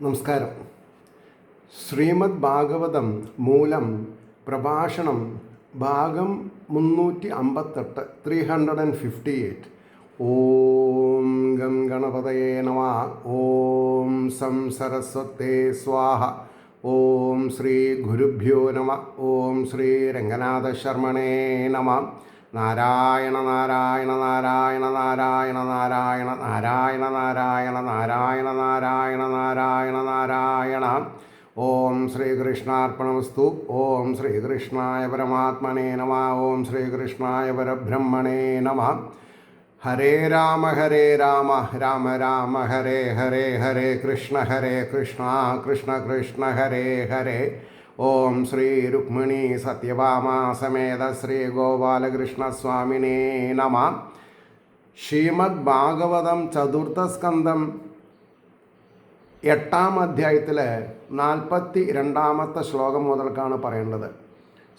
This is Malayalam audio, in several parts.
നമസ്കാരം. ശ്രീമദ് ഭാഗവതം മൂലം പ്രഭാഷണം ഭാഗം 358 358. ഓം ഗം ഗണപതയേ നമഃ. ഓം സം സരസ്വതേ സ്വാഹ. ഓം ശ്രീ ഗുരുഭ്യോ നമഃ. ഓം ശ്രീ രംഗനാഥ ശർമ്മണേ നമഃ. നാരായണ നാരായണ നാരായണ നാരായണ നാരായണ നാരായണ നാരായണ നാരായണ നാരായണ നാരായണ നാരായണ. ഓം ശ്രീകൃഷ്ണാർപ്പണമസ്തു. ഓം ശ്രീകൃഷ്ണായ പരമാത്മനേ നമഃ. ഓം ശ്രീകൃഷ്ണായ പരബ്രഹ്മണേ നമഃ. ഹരേ രാമ രാമ രാമ ഹരേ ഹരേ, ഹരേ കൃഷ്ണ കൃഷ്ണ കൃഷ്ണ ഹരേ ഹരേ. ഓം ശ്രീ രുക്മിണി സത്യഭാമ സമേത ശ്രീ ഗോപാലകൃഷ്ണസ്വാമിനേ നമഃ. ശ്രീമദ് ഭാഗവതം ചതുർത്ഥസ്കന്ധം 8-ാം അധ്യായത്തിലെ 42-ാമത്തെ ശ്ലോകം മുതൽക്കാണ് പറയേണ്ടത്.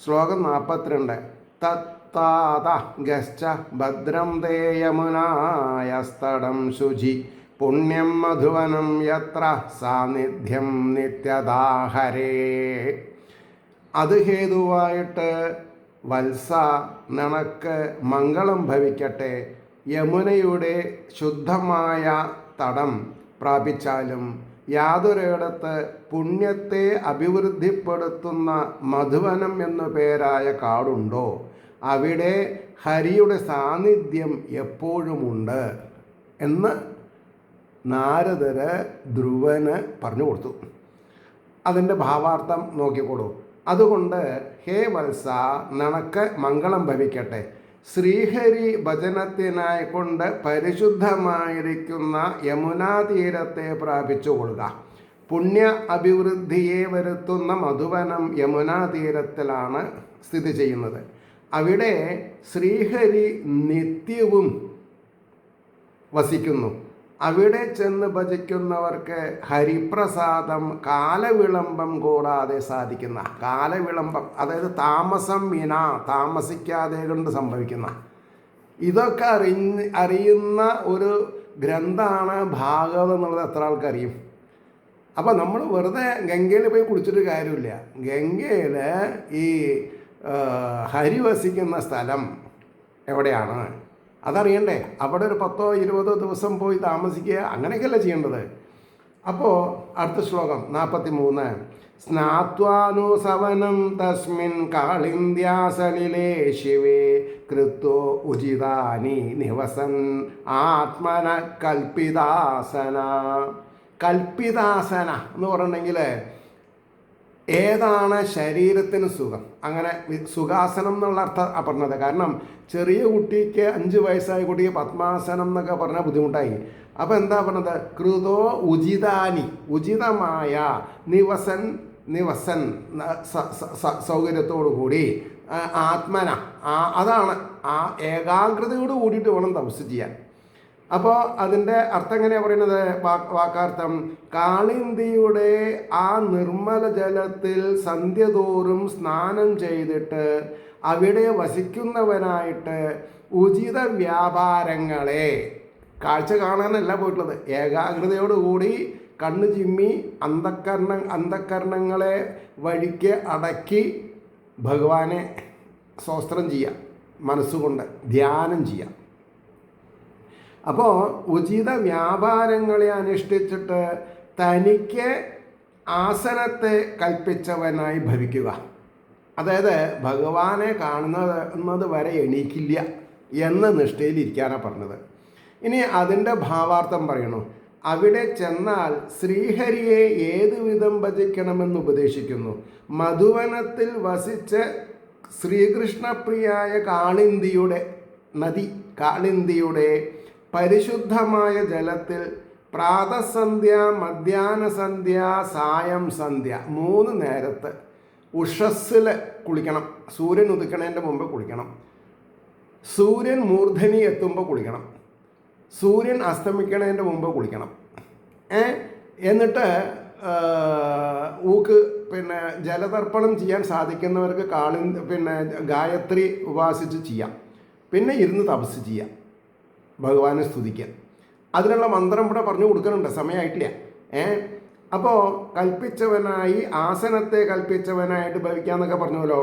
ശ്ലോകം 42. തത്താത ഗശ്ച ഭദ്രം തേ യമുനായസ്തടം ശുചി പുണ്യം മധുവനം യത്ര സാന്നിധ്യം നിത്യദാഹരേ. അത് ഹേതുവായിട്ട് വത്സ നിനക്ക് മംഗളം ഭവിക്കട്ടെ. യമുനയുടെ ശുദ്ധമായ തടം പ്രാപിച്ചാലും യാതൊരിടത്ത് പുണ്യത്തെ അഭിവൃദ്ധിപ്പെടുത്തുന്ന മധുവനം എന്നു പേരായ കാടുണ്ടോ അവിടെ ഹരിയുടെ സാന്നിധ്യം എപ്പോഴുമുണ്ട് എന്ന് നാരദര് ധ്രുവന് പറഞ്ഞു കൊടുത്തു. അതിൻ്റെ ഭാവാർത്ഥം നോക്കിക്കോളൂ. അതുകൊണ്ട് ഹേ വത്സ, നിനക്ക് മംഗളം ഭവിക്കട്ടെ. ശ്രീഹരി ഭജനത്തിനായി കൊണ്ട് പരിശുദ്ധമായിരിക്കുന്ന യമുനാതീരത്തെ പ്രാപിച്ചുകൊള്ളുക. പുണ്യ അഭിവൃദ്ധിയെ വരുത്തുന്ന മധുവനം യമുനാതീരത്തിലാണ് സ്ഥിതി ചെയ്യുന്നത്. അവിടെ ശ്രീഹരി നിത്യവും വസിക്കുന്നു. അവിടെ ചെന്ന് ഭജിക്കുന്നവർക്ക് ഹരിപ്രസാദം കാലവിളംബം കൂടാതെ സാധിക്കുന്ന, കാലവിളംബം അതായത് താമസം താമസിക്കാതെ കൊണ്ട് സംഭവിക്കുന്ന, ഇതൊക്കെ അറിയുന്ന ഒരു ഗ്രന്ഥമാണ് ഭാഗവതം എന്നുള്ളത് എത്ര ആൾക്കറിയും? അപ്പോൾ നമ്മൾ വെറുതെ ഗംഗയിൽ പോയി കുളിച്ചിട്ട് കാര്യമില്ല. ഗംഗയിൽ ഈ ഹരി വസിക്കുന്ന സ്ഥലം എവിടെയാണ് അതറിയണ്ടേ? അവിടെ ഒരു 10-20 ദിവസം പോയി താമസിക്കുക, അങ്ങനെയൊക്കെയല്ല ചെയ്യേണ്ടത്. അപ്പോൾ അടുത്ത ശ്ലോകം 43. സ്നാത്വാനുസവനം തസ്മിൻ കാളിന്ദ്യാസലിലേ ശിവേ കൃത്വോ ഉചിതാനി നിവസൻ ആത്മന കൽപ്പിതാസന. കൽപ്പിതാസന എന്ന് പറഞ്ഞിട്ടുണ്ടെങ്കിൽ ഏതാണ് ശരീരത്തിന് സുഖം, അങ്ങനെ സുഖാസനം എന്നുള്ള അർത്ഥം പറഞ്ഞത്. കാരണം ചെറിയ കുട്ടിക്ക് 5 വയസ്സായ കുട്ടിക്ക് പത്മാസനം എന്നൊക്കെ പറഞ്ഞാൽ ബുദ്ധിമുട്ടായി. അപ്പോൾ എന്താ പറഞ്ഞത്? കൃതോ ഉചിതാനി, ഉചിതമായ നിവസൻ സൗകര്യത്തോടു കൂടി ആത്മന, അതാണ് ആ ഏകാഗ്രതയോട് കൂടിയിട്ട് വേണം തപസ് ചെയ്യാൻ. അപ്പോൾ അതിൻ്റെ അർത്ഥം എങ്ങനെയാണ് പറയുന്നത്? വാക്കാർത്ഥം കാളിന്ദിയുടെ ആ നിർമ്മല ജലത്തിൽ സന്ധ്യതോറും സ്നാനം ചെയ്തിട്ട് അവിടെ വസിക്കുന്നവനായിട്ട് ഉചിത വ്യാപാരങ്ങളെ, കാഴ്ച കാണാനല്ല പോയിട്ടുള്ളത്, ഏകാഗ്രതയോടുകൂടി കണ്ണു ചിമ്മി അന്ധകരണങ്ങളെ വഴിക്ക് അടക്കി ഭഗവാനെ സ്തോത്രം ചെയ്യാം, മനസ്സുകൊണ്ട് ധ്യാനം ചെയ്യാം. അപ്പോൾ ഉചിത വ്യാപാരങ്ങളെ അനുഷ്ഠിച്ചിട്ട് തനിക്ക് ആസനത്തെ കൽപ്പിച്ചവനായി ഭവിക്കുക. അതായത് ഭഗവാനെ കാണുന്നത് വരെ എണീക്കില്ല എന്ന നിഷ്ഠയിലിരിക്കാനാണ് പറഞ്ഞത്. ഇനി അതിൻ്റെ ഭാവാർത്ഥം പറയണു. അവിടെ ചെന്നാൽ ശ്രീഹരിയെ ഏതുവിധം ഭജിക്കണമെന്ന് ഉപദേശിക്കുന്നു. മധുവനത്തിൽ വസിച്ച് ശ്രീകൃഷ്ണപ്രിയായ കാളിന്ദിയുടെ നദി, കാളിന്ദിയുടെ പരിശുദ്ധമായ ജലത്തിൽ പ്രാതസന്ധ്യ, മധ്യാഹ്നസന്ധ്യ, സായം സന്ധ്യ 3 നേരത്ത് ഉഷസ്സിൽ കുളിക്കണം. സൂര്യൻ ഉദിക്കണതിൻ്റെ മുമ്പ് കുളിക്കണം. സൂര്യൻ മൂർധനി എത്തുമ്പോൾ കുളിക്കണം. സൂര്യൻ അസ്തമിക്കണതിൻ്റെ മുമ്പ് കുളിക്കണം. എന്നിട്ട് ജലതർപ്പണം ചെയ്യാൻ സാധിക്കുന്നവർക്ക് ഗായത്രി ഉപാസിച്ച് ചെയ്യാം. പിന്നെ ഇരുന്ന് തപസ് ചെയ്യാം, ഭഗവാനെ സ്തുതിക്കാൻ. അതിനുള്ള മന്ത്രം ഇവിടെ പറഞ്ഞു കൊടുക്കുന്നുണ്ട്, സമയമായിട്ടില്ല. അപ്പോൾ കൽപ്പിച്ചവനായി, ആസനത്തെ കൽപ്പിച്ചവനായിട്ട് ഭവിക്കാന്നൊക്കെ പറഞ്ഞല്ലോ.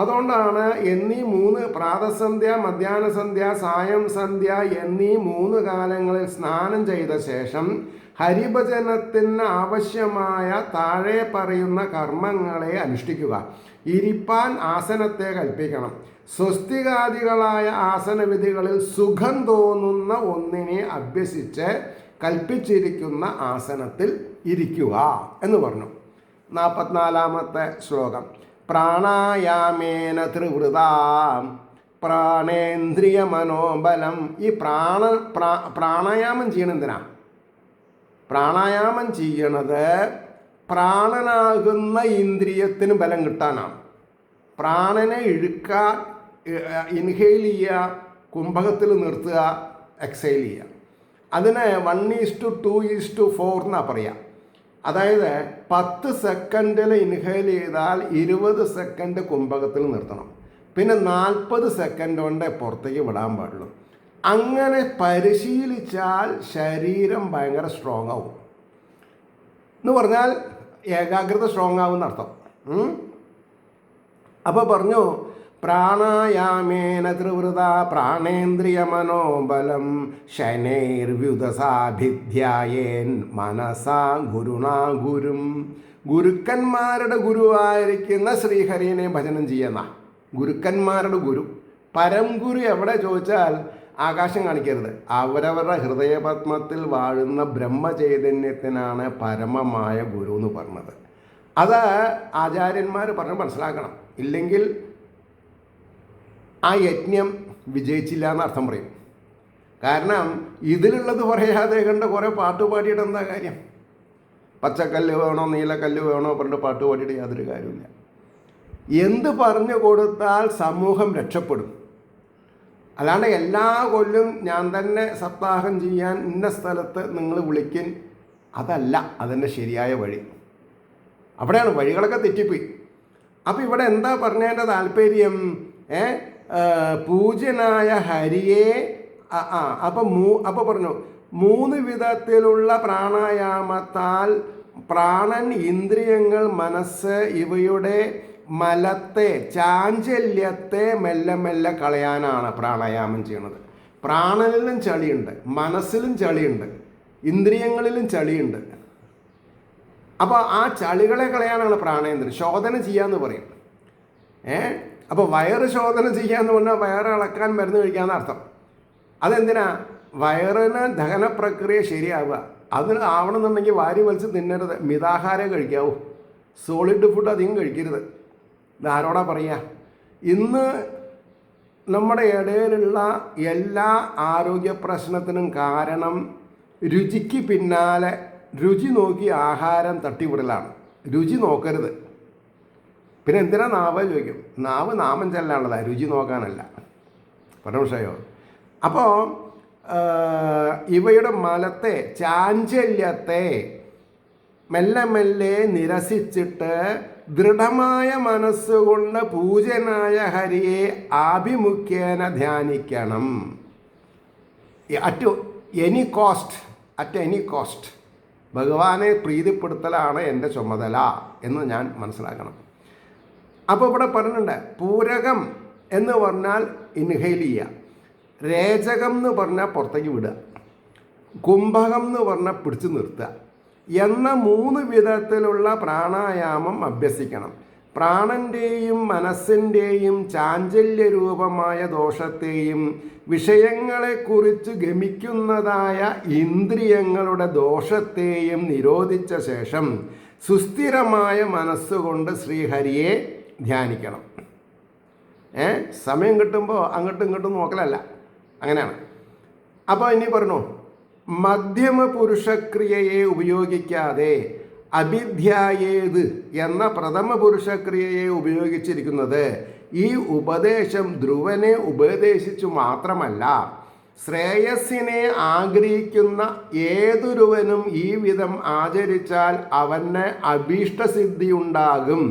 അതുകൊണ്ടാണ് എന്നീ 3 പ്രാതസന്ധ്യ, മധ്യാഹ്ന സന്ധ്യ, സായം സന്ധ്യ എന്നീ 3 കാലങ്ങളിൽ സ്നാനം ചെയ്ത ശേഷം ഹരിഭജനത്തിന് ആവശ്യമായ താഴെ പറയുന്ന കർമ്മങ്ങളെ അനുഷ്ഠിക്കുക. ഇരിപ്പാൻ ആസനത്തെ കൽപ്പിക്കണം. സ്വസ്തികാദികളായ ആസനവിധികളിൽ സുഖം തോന്നുന്ന ഒന്നിനെ അഭ്യസിച്ച് കൽപ്പിച്ചിരിക്കുന്ന ആസനത്തിൽ ഇരിക്കുക എന്ന് പറഞ്ഞു. 44-ാമത്തെ ശ്ലോകം. പ്രാണായാമേന ത്രിവൃത പ്രാണേന്ദ്രിയ മനോബലം. ഈ പ്രാണായാമം ചെയ്യണം എന്തിനാ? പ്രാണായാമം ചെയ്യണത് പ്രാണനാകുന്ന ഇന്ദ്രിയത്തിന് ബലം കിട്ടാനാണ്. പ്രാണനെ ഇഴുക്കാൻ, ഇൻഹെയിൽ ചെയ്യുക, കുംഭകത്തിൽ നിർത്തുക, എക്സൈൽ ചെയ്യുക. അതിന് 1:2:4 എന്നാണ് പറയുക. അതായത് 10 സെക്കൻഡിൽ ഇൻഹെയിൽ ചെയ്താൽ 20 സെക്കൻഡ് കുംഭകത്തിൽ നിർത്തണം. പിന്നെ 40 സെക്കൻഡ് കൊണ്ട് പുറത്തേക്ക് വിടാൻ പാടുള്ളൂ. അങ്ങനെ പരിശീലിച്ചാൽ ശരീരം ഭയങ്കര സ്ട്രോങ് ആവും എന്ന് പറഞ്ഞാൽ ഏകാഗ്രത സ്ട്രോങ് ആവുമെന്ന് അർത്ഥം. അപ്പോൾ പറഞ്ഞു, പ്രാണായാമേന ത്രിവൃത പ്രാണേന്ദ്രിയ മനോബലം ശനൈർവ്യുതസാഭിധ്യായേൻ മനസാ ഗുരുണാ ഗുരും. ഗുരുക്കന്മാരുടെ ഗുരുവായിരിക്കുന്ന ശ്രീഹരിനെ ഭജനം ചെയ്യുന്ന ഗുരുക്കന്മാരുടെ ഗുരു. പരംഗുരു എവിടെ ചോദിച്ചാൽ ആകാശം കാണിക്കരുത്. അവരവരുടെ ഹൃദയപത്മത്തിൽ വാഴുന്ന ബ്രഹ്മചൈതന്യത്തിനാണ് പരമമായ ഗുരു എന്ന് പറഞ്ഞത്. അത് ആചാര്യന്മാർ പറഞ്ഞ് മനസ്സിലാക്കണം. ഇല്ലെങ്കിൽ ആ യജ്ഞം വിജയിച്ചില്ല എന്ന് അർത്ഥം പറയും. കാരണം ഇതിലുള്ളത് പറയാതെ കണ്ട് കുറേ പാട്ട് പാടിയിട്ട് എന്താ കാര്യം? പച്ചക്കല്ല് വേണോ നീലക്കല്ല് വേണോ പറഞ്ഞിട്ട് പാട്ട് പാടിയിട്ട് യാതൊരു കാര്യമില്ല. എന്ത് പറഞ്ഞു കൊടുത്താൽ സമൂഹം രക്ഷപ്പെടും. അല്ലാണ്ട് എല്ലാ കൊല്ലും ഞാൻ തന്നെ സപ്താഹം ചെയ്യാൻ ഇന്ന സ്ഥലത്ത് നിങ്ങൾ വിളിക്കും, അതല്ല അതിൻ്റെ ശരിയായ വഴി. അവിടെയാണ് വഴികളൊക്കെ തെറ്റിപ്പോയി. അപ്പോൾ ഇവിടെ എന്താ പറഞ്ഞതിൻ്റെ താല്പര്യം? പൂജ്യനായ ഹരിയെ അപ്പോൾ പറഞ്ഞു 3 വിധത്തിലുള്ള പ്രാണായാമത്താൽ പ്രാണൻ, ഇന്ദ്രിയങ്ങൾ, മനസ്സ് ഇവയുടെ മലത്തെ, ചാഞ്ചല്യത്തെ മെല്ലെ മെല്ലെ കളയാനാണ് പ്രാണായാമം ചെയ്യണത്. പ്രാണനിലും ചളിയുണ്ട്, മനസ്സിലും ചളിയുണ്ട്, ഇന്ദ്രിയങ്ങളിലും ചളിയുണ്ട്. അപ്പോൾ ആ ചളികളെ കളയാനാണ് പ്രാണേന്ദ്രിയം. ശോധന ചെയ്യാന്ന് പറയും. അപ്പോൾ വയറ് ശോധന ചെയ്യാന്ന് പറഞ്ഞാൽ വയറ് ഇളക്കാൻ മരുന്ന് കഴിക്കാമെന്ന് അർത്ഥം. അതെന്തിനാ? വയറിന് ദഹന പ്രക്രിയ ശരിയാവുക. അതിന് ആവണമെന്നുണ്ടെങ്കിൽ വാരി വലിച്ച് തിന്നരുത്, മിതാഹാരം കഴിക്കാവൂ. സോളിഡ് ഫുഡ് അധികം കഴിക്കരുത്. ഇതാരോടാ പറയുക? ഇന്ന് നമ്മുടെ ഇടയിലുള്ള എല്ലാ ആരോഗ്യ പ്രശ്നത്തിനും കാരണം രുചിക്ക് പിന്നാലെ, രുചി നോക്കി ആഹാരം തട്ടിവിടലാണ്. രുചി നോക്കരുത്. പിന്നെ എന്തിനാ നാവ് ചോദിക്കും. നാവ് നാമം ചെല്ലാനുള്ളതാണ്, രുചി നോക്കാനല്ല. പരമശയോ. അപ്പോൾ ഇവയുടെ മലത്തെ, ചാഞ്ചല്യത്തെ മെല്ലെ മെല്ലെ നിരസിച്ചിട്ട് ദൃഢമായ മനസ്സുകൊണ്ട് പൂജനായ ഹരിയെ ആഭിമുഖ്യേന ധ്യാനിക്കണം. അറ്റ് എനി കോസ്റ്റ് ഭഗവാനെ പ്രീതിപ്പെടുത്തലാണ് എൻ്റെ ചുമതല എന്ന് ഞാൻ മനസ്സിലാക്കണം. അപ്പോൾ ഇവിടെ പറയുന്നുണ്ട്, പൂരകം എന്ന് പറഞ്ഞാൽ ഇൻഹെയിൽ ചെയ്യുക, രേചകം എന്ന് പറഞ്ഞാൽ പുറത്തേക്ക് വിടുക, കുംഭകം എന്ന് പറഞ്ഞാൽ പിടിച്ചു നിർത്തുക എന്ന 3 വിധത്തിലുള്ള പ്രാണായാമം അഭ്യസിക്കണം. പ്രാണൻ്റെയും മനസ്സിൻ്റെയും ചാഞ്ചല്യരൂപമായ ദോഷത്തെയും വിഷയങ്ങളെക്കുറിച്ച് ഗമിക്കുന്നതായ ഇന്ദ്രിയങ്ങളുടെ ദോഷത്തെയും നിരോധിച്ച ശേഷം സുസ്ഥിരമായ മനസ്സുകൊണ്ട് ശ്രീഹരിയെ ധ്യാനിക്കണം. സമയം കിട്ടുമ്പോൾ അങ്ങോട്ടും ഇങ്ങോട്ടും നോക്കലല്ല, അങ്ങനെയാണ്. അപ്പോൾ ഇനി പറഞ്ഞു, മധ്യമ പുരുഷക്രിയയെ ഉപയോഗിക്കാതെ അഭിധ്യായേത് എന്ന പ്രഥമ പുരുഷക്രിയയെ ഉപയോഗിച്ചിരിക്കുന്നത് ഈ ഉപദേശം ധ്രുവനെ ഉപദേശിച്ചു മാത്രമല്ല, ശ്രേയസ്സിനെ ആഗ്രഹിക്കുന്ന ഏതൊരുവനും ഈ വിധം ആചരിച്ചാൽ അവന് അഭീഷ്ടസിദ്ധി ഉണ്ടാകും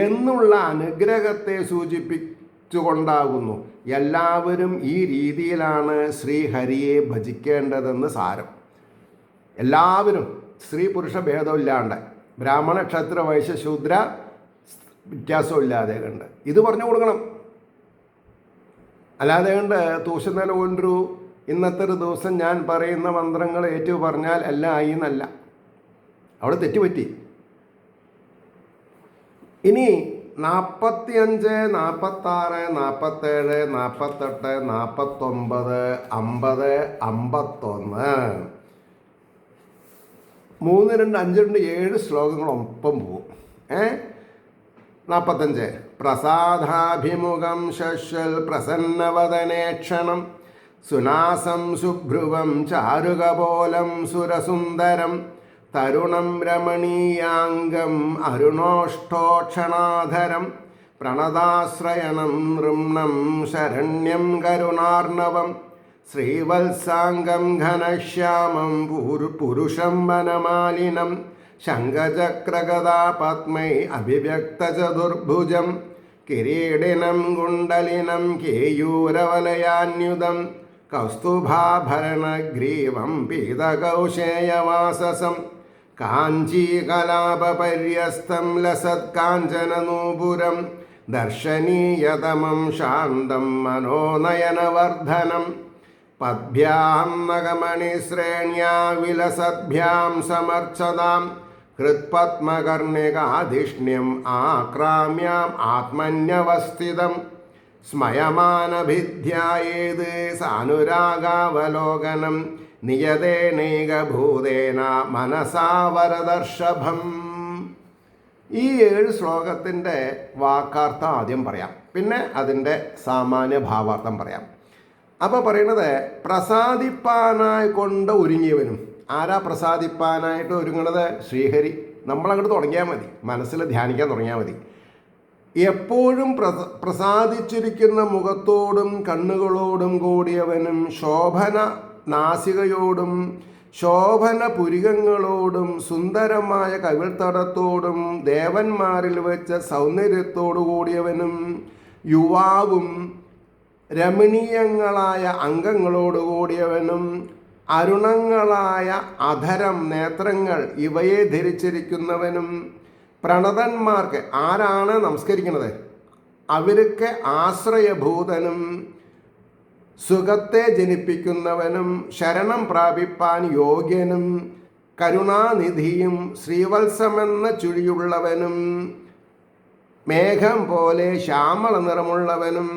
എന്നുള്ള അനുഗ്രഹത്തെ സൂചിപ്പിച്ചുകൊണ്ടാകുന്നു. എല്ലാവരും ഈ രീതിയിലാണ് ശ്രീഹരിയെ ഭജിക്കേണ്ടതെന്ന് സാരം. എല്ലാവരും സ്ത്രീ പുരുഷ ഭേദമില്ലാണ്ട്, ബ്രാഹ്മണ ക്ഷത്ര വൈശ്യ ശൂദ്ര വ്യത്യാസമില്ലാതെ കണ്ട് ഇത് പറഞ്ഞു കൊടുക്കണം. അല്ലാതെ കണ്ട് തൂശനില കൊണ്ടൊരു ഇന്നത്തെ ഒരു ദിവസം ഞാൻ പറയുന്ന മന്ത്രങ്ങൾ ഏറ്റു പറഞ്ഞാൽ എല്ലാം ആയി എന്നല്ല, അവിടെ തെറ്റുപറ്റി. ഇനി 45, 46, 47, 48, 49, 50, 51 3, 2, 5, 2, 7 ശ്ലോകങ്ങളൊപ്പം പോവും. 45 പ്രസാദാഭിമുഖം ശശ്വൽ പ്രസന്നവദനേക്ഷണം സുനാസം ശുഭ്രുവം ചാരുകപോലം സുരസുന്ദരം തരുണം രമണീയാംഗം അരുണോഷ്ഠോക്ഷണാധരം പ്രണതാശ്രയണം നൃമ്ണം ശരണ്യം കരുണാർണവം ശ്രീവത്സാംഗം ഘനശ്യാമം പുരുഷം വനമാലിനം ശംഖചക്രഗദാപത്മൈ അഭിവ്യക്തചതുർഭുജം കിരീടിനം കുണ്ടലിനം കേയൂരവലയാന്യുതം കൗസ്തുഭാഭരണഗ്രീവം പീതകൗശേയവാസസം കാഞ്ചീകലാപപര്യസ്തം ലസത്കാഞ്ചനനൂപുരം ദർശനീയതമം ശാന്തം മനോനയനവർദ്ധനം പദ്ഭ്യാം നഗമണിശ്രേണ്യാ വിലസദ്ഭ്യാം സമർച്ചതാം ഹൃത്പത്മകർണികാധിഷ്ണ്യം ആക്രാമ്യാം ആത്മന്യവസ്ഥിതം സ്മയമാനഭിധ്യായേത് സാനുരാഗാവലോകനം നിയതേനൈകഭൂതേന മനസാവരദർഷഭം. ഈ 7 ശ്ലോകത്തിൻ്റെ വാക്കാർത്ഥം ആദ്യം പറയാം, പിന്നെ അതിൻ്റെ സാമാന്യ ഭാവാർത്ഥം പറയാം. അപ്പോൾ പറയണത് പ്രസാദിപ്പാനായി കൊണ്ട് ഒരുങ്ങിയവനും. ആരാ പ്രസാദിപ്പാനായിട്ട് ഒരുങ്ങണത്? ശ്രീഹരി. നമ്മളങ്ങോട്ട് തുടങ്ങിയാൽ മതി, മനസ്സിൽ ധ്യാനിക്കാൻ തുടങ്ങിയാൽ മതി. എപ്പോഴും പ്രസാദിച്ചിരിക്കുന്ന മുഖത്തോടും കണ്ണുകളോടും കൂടിയവനും ശോഭന നാസികയോടും ശോഭന പുരികങ്ങളോടും സുന്ദരമായ കവിൾത്തടത്തോടും ദേവന്മാരിൽ വെച്ച സൗന്ദര്യത്തോടു കൂടിയവനും യുവാവും രമണീയങ്ങളായ അംഗങ്ങളോടുകൂടിയവനും അരുണങ്ങളായ അധരം നേത്രങ്ങൾ ഇവയെ ധരിച്ചിരിക്കുന്നവനും പ്രണതന്മാർക്ക് ആരാണ് നമസ്കരിക്കുന്നത് അവർക്ക് ആശ്രയഭൂതനും സുഖത്തെ ജനിപ്പിക്കുന്നവനും ശരണം പ്രാപിപ്പാൻ യോഗ്യനും കരുണാനിധിയും ശ്രീവത്സമെന്ന ചുഴിയുള്ളവനും മേഘം പോലെ ശ്യാമള നിറമുള്ളവനും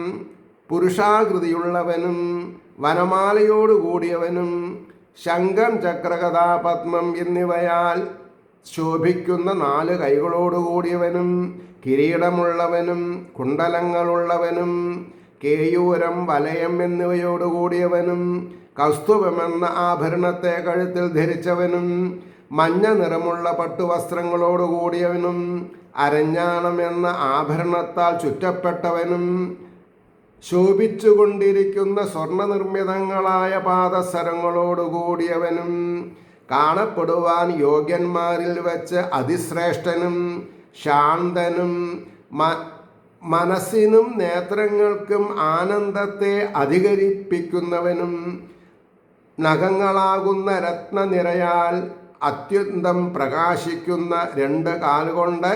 പുരുഷാകൃതിയുള്ളവനും വനമാലയോടുകൂടിയവനും ശംഖം ചക്രകഥാപത്മം എന്നിവയാൽ ശോഭിക്കുന്ന 4 കൈകളോടുകൂടിയവനും കിരീടമുള്ളവനും കുണ്ടലങ്ങളുള്ളവനും കേയൂരം വലയം എന്നിവയോടുകൂടിയവനും കൗസ്തുഭമെന്ന ആഭരണത്തെ കഴുത്തിൽ ധരിച്ചവനും മഞ്ഞ നിറമുള്ള പട്ടുവസ്ത്രങ്ങളോടുകൂടിയവനും അരഞ്ഞാണം എന്ന ആഭരണത്താൽ ചുറ്റപ്പെട്ടവനും ശോഭിച്ചുകൊണ്ടിരിക്കുന്ന സ്വർണ്ണനിർമ്മിതങ്ങളായ പാദസരങ്ങളോടുകൂടിയവനും കാണപ്പെടുവാൻ യോഗ്യന്മാരിൽ വെച്ച് അതിശ്രേഷ്ഠനും ശാന്തനും മനസ്സിനും നേത്രങ്ങൾക്കും ആനന്ദത്തെ അധികരിപ്പിക്കുന്നവനും നഖങ്ങളാകുന്ന രത്നനിരയാൽ അത്യന്തം പ്രകാശിക്കുന്ന 2 കാലുകൊണ്ട്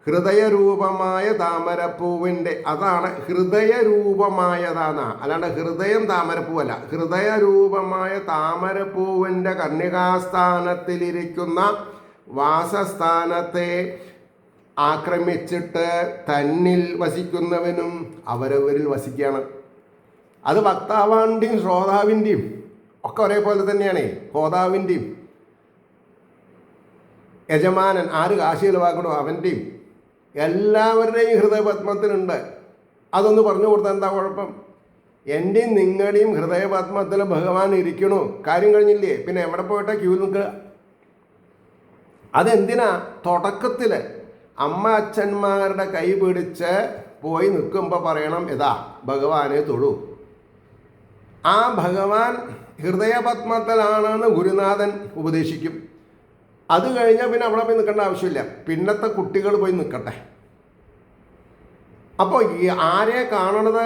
ഹൃദയരൂപമായ താമരപ്പൂവിൻ്റെ, അതാണ് ഹൃദയരൂപമായതാണ്, അല്ലാണ്ട് ഹൃദയം താമരപ്പൂവല്ല, ഹൃദയരൂപമായ താമരപ്പൂവിൻ്റെ കർണികാസ്ഥാനത്തിലിരിക്കുന്ന വാസസ്ഥാനത്തെ ആക്രമിച്ചിട്ട് തന്നിൽ വസിക്കുന്നവനും അവരവരിൽ വസിക്കുകയാണ്. അത് വക്താവിൻ്റെയും ശ്രോതാവിൻ്റെയും ഒക്കെ ഒരേപോലെ തന്നെയാണ്. ഹോതാവിൻ്റെയും യജമാനൻ ആര് കാശി ചിലവാക്കണോ അവൻ്റെയും എല്ലാവരുടെയും ഹൃദയപത്മത്തിലുണ്ട്. അതൊന്ന് പറഞ്ഞു കൊടുത്താൽ എന്താ കുഴപ്പം? എൻ്റെയും നിങ്ങളുടെയും ഹൃദയപത്മത്തിൽ ഭഗവാൻ ഇരിക്കണു, കാര്യം കഴിഞ്ഞില്ലേ? പിന്നെ എവിടെ പോയിട്ടാ ക്യൂ നിൽക്കുക? അതെന്തിനാ? തുടക്കത്തിൽ അമ്മ അച്ഛന്മാരുടെ കൈ പിടിച്ച് പോയി നിൽക്കുമ്പോൾ പറയണം, ഇതാ ഭഗവാനെ തൊഴൂ. ആ ഭഗവാൻ ഹൃദയപത്മത്തിലാണെന്ന് ഗുരുനാഥൻ ഉപദേശിക്കും. അത് കഴിഞ്ഞാൽ പിന്നെ അവിടെ പോയി നിൽക്കേണ്ട ആവശ്യമില്ല, പിന്നത്തെ കുട്ടികൾ പോയി നിൽക്കട്ടെ. അപ്പോൾ ഈ ആരെ കാണണത്?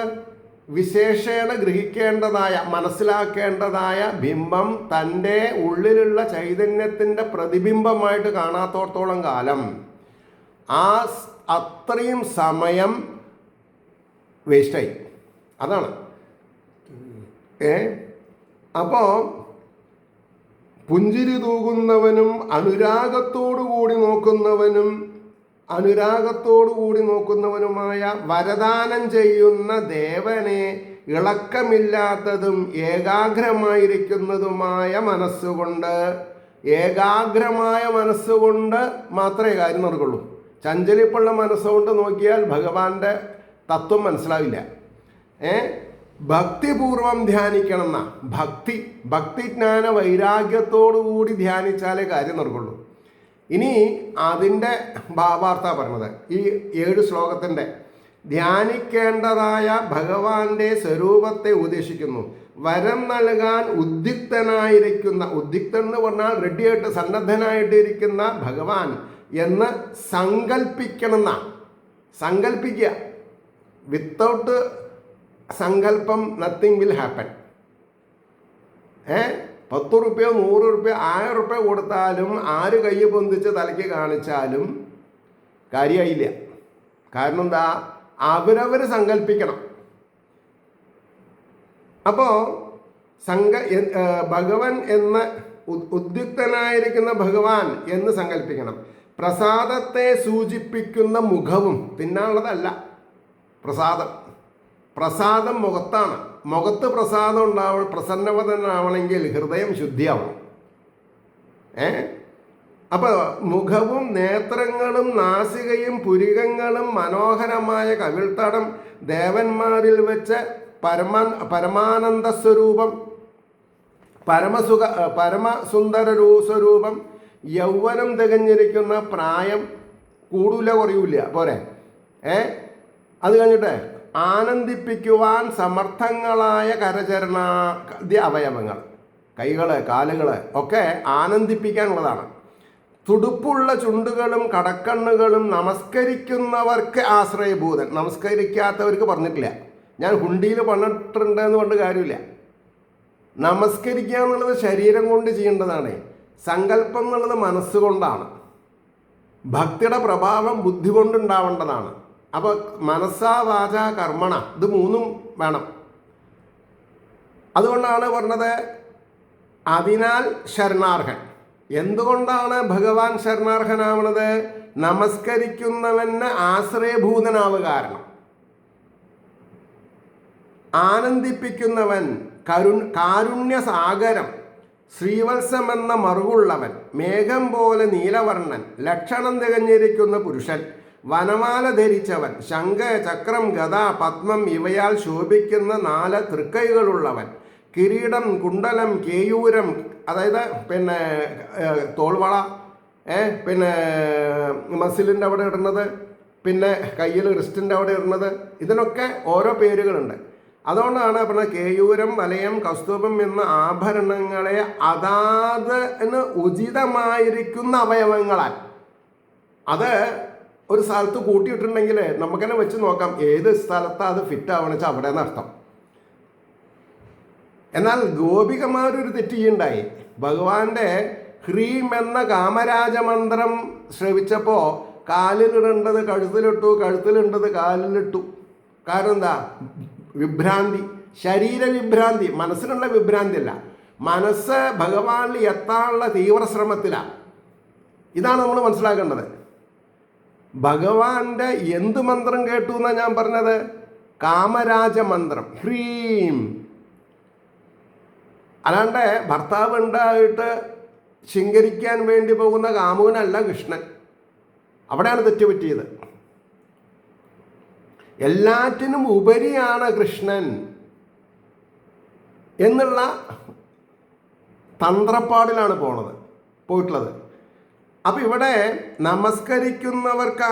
വിശേഷേണ ഗ്രഹിക്കേണ്ടതായ മനസ്സിലാക്കേണ്ടതായ ബിംബം തൻ്റെ ഉള്ളിലുള്ള ചൈതന്യത്തിൻ്റെ പ്രതിബിംബമായിട്ട് കാണാത്തോടത്തോളം കാലം അത്രയും സമയം വേസ്റ്റായി. അതാണ്. അപ്പോൾ പുഞ്ചിരി തൂകുന്നവനും അനുരാഗത്തോടു കൂടി നോക്കുന്നവനുമായ വരദാനം ചെയ്യുന്ന ദേവനെ ഇളക്കമില്ലാത്തതും ഏകാഗ്രമായ മനസ്സുകൊണ്ട് മാത്രമേ കാര്യം നടക്കുള്ളൂ. ചഞ്ചലിപ്പുള്ള മനസ്സുകൊണ്ട് നോക്കിയാൽ ഭഗവാന്റെ തത്വം മനസ്സിലാവില്ല. ഭക്തിപൂർവം ധ്യാനിക്കണം എന്നാ. ഭക്തിജ്ഞാന വൈരാഗ്യത്തോടുകൂടി ധ്യാനിച്ചാലേ കാര്യം നടക്കുള്ളൂ. ഇനി അതിൻ്റെ ഭാവാർത്ഥ പറഞ്ഞത് ഈ 7 ശ്ലോകത്തിൻ്റെ ധ്യാനിക്കേണ്ടതായ ഭഗവാന്റെ സ്വരൂപത്തെ ഉപദേശിക്കുന്നു. വരം നൽകാൻ ഉദ്യുക്തൻ എന്ന് പറഞ്ഞാൽ റെഡിയായിട്ട് സന്നദ്ധനായിട്ടിരിക്കുന്ന ഭഗവാൻ എന്ന് സങ്കല്പിക്കുക. വിത്തൗട്ട് സങ്കല്പം നത്തിങ് വിൽ ഹാപ്പൻ. 10 റുപ്യ 100 റുപ്യ 1000 റുപ്യ കൊടുത്താലും ആര് കൈ പൊന്തിച്ച് തലയ്ക്ക് കാണിച്ചാലും കാര്യമായില്ല. കാരണം എന്താ? അവരവർ സങ്കല്പിക്കണം. അപ്പോൾ ഭഗവൻ എന്ന ഉദ്യുക്തനായിരിക്കുന്ന ഭഗവാൻ എന്ന് സങ്കല്പിക്കണം. പ്രസാദത്തെ സൂചിപ്പിക്കുന്ന മുഖവും തിന്നാനുള്ളതല്ല. പ്രസാദം മുഖത്താണ്. മുഖത്ത് പ്രസാദം പ്രസന്നവതനാവണമെങ്കിൽ ഹൃദയം ശുദ്ധിയാവണം. അപ്പോൾ മുഖവും നേത്രങ്ങളും നാസികയും പുരികങ്ങളും മനോഹരമായ കവിൾത്തടം ദേവന്മാരിൽ വെച്ച് പരമാനന്ദ സ്വരൂപം പരമസുന്ദര സ്വരൂപം യൗവനം തികഞ്ഞിരിക്കുന്ന പ്രായം കൂടൂല കുറയൂല പോരെ. അത് കഴിഞ്ഞിട്ട് ആനന്ദിപ്പിക്കുവാൻ സമർത്ഥങ്ങളായ കരചരണാദി അവയവങ്ങൾ, കൈകൾ കാലുകൾ ഒക്കെ ആനന്ദിപ്പിക്കാനുള്ളതാണ്. തുടുപ്പുള്ള ചുണ്ടുകളും കടക്കണ്ണുകളും നമസ്കരിക്കുന്നവർക്ക് ആശ്രയഭൂതൻ. നമസ്കരിക്കാത്തവർക്ക് പറഞ്ഞിട്ടില്ല. ഞാൻ ഹുണ്ടിയിൽ പണിട്ടുണ്ട് എന്ന് പറഞ്ഞ കാര്യമില്ല. നമസ്കരിക്കുക എന്നുള്ളത് ശരീരം കൊണ്ട് ചെയ്യേണ്ടതാണ്. സങ്കല്പം എന്നുള്ളത് മനസ്സുകൊണ്ടാണ്. ഭക്തിയുടെ പ്രഭാവം ബുദ്ധി കൊണ്ടുണ്ടാവേണ്ടതാണ്. അപ്പോൾ മനസ്സാ വാച കർമ്മണ ഇത് 3 വേണം. അതുകൊണ്ടാണ് പറഞ്ഞത് അതിനാൽ ശരണാർഹൻ. എന്തുകൊണ്ടാണ് ഭഗവാൻ ശരണാർഹനാവണത്? നമസ്കരിക്കുന്നവന് ആശ്രയഭൂതനാവുക കാരണം. ആനന്ദിപ്പിക്കുന്നവൻ കാരുണ്യസാഗരം, ശ്രീവത്സമെന്ന മറുകുള്ളവൻ, മേഘം പോലെ നീലവർണ്ണൻ, ലക്ഷണം തികഞ്ഞിരിക്കുന്ന പുരുഷൻ, വനമാല ധരിച്ചവൻ, ശംഖ ചക്രം ഗദ പത്മം ഇവയാൽ ശോഭിക്കുന്ന 4 തൃക്കൈകളുള്ളവൻ, കിരീടം കുണ്ടലം കേയൂരം അതായത് തോൾവള, മസിലിൻ്റെ അവിടെ ഇടുന്നത്, പിന്നെ കയ്യിൽ റിസ്റ്റിൻ്റെ അവിടെ ഇടുന്നത്, ഇതിനൊക്കെ ഓരോ പേരുകളുണ്ട്. അതുകൊണ്ടാണ് പറഞ്ഞത് കേയൂരം വലയം കൗസ്തുഭം എന്ന ആഭരണങ്ങളെ അതാതിന് ഉചിതമായിരിക്കുന്ന അവയവങ്ങളാൽ അത് ഒരു സ്ഥലത്ത് കൂട്ടിയിട്ടുണ്ടെങ്കിൽ നമുക്ക് തന്നെ വെച്ച് നോക്കാം ഏത് സ്ഥലത്താണ് അത് ഫിറ്റ് ആവണമെന്ന് വെച്ചാൽ അവിടെ നിന്നർത്ഥം. എന്നാൽ ഗോപികമാരൊരു തെറ്റ് ചെയ്യുണ്ടായി. ഭഗവാന്റെ ഹ്രീം എന്ന കാമരാജമന്ത്രം ശ്രവിച്ചപ്പോൾ കാലിലിടേണ്ടത് കഴുത്തിലിട്ടു, കഴുത്തിലിടേണ്ടത് കാലിലിട്ടു. കാരണം എന്താ? വിഭ്രാന്തി, ശരീരവിഭ്രാന്തി, മനസ്സിനുള്ള വിഭ്രാന്തി അല്ല. മനസ്സ് ഭഗവാനിൽ എത്താനുള്ള തീവ്ര ശ്രമത്തിലാണ്. ഇതാണ് നമ്മൾ മനസ്സിലാക്കേണ്ടത്. ഭഗവാന്റെ എന്ത് മന്ത്രം കേട്ടു എന്നാണ് ഞാൻ പറഞ്ഞത്? കാമരാജമന്ത്രം, ഹ്രീം. അല്ലാണ്ട് ഭർത്താവ് ഉണ്ടായിട്ട് ശൃംഗരിക്കാൻ വേണ്ടി പോകുന്ന കാമുകനല്ല കൃഷ്ണൻ. അവിടെയാണ് തെറ്റുപറ്റിയത്. എല്ലാറ്റിനും ഉപരിയാണ് കൃഷ്ണൻ എന്നുള്ള തന്ത്രപ്പാടിലാണ് പോയിട്ടുള്ളത്. അപ്പം ഇവിടെ നമസ്കരിക്കുന്നവർക്ക്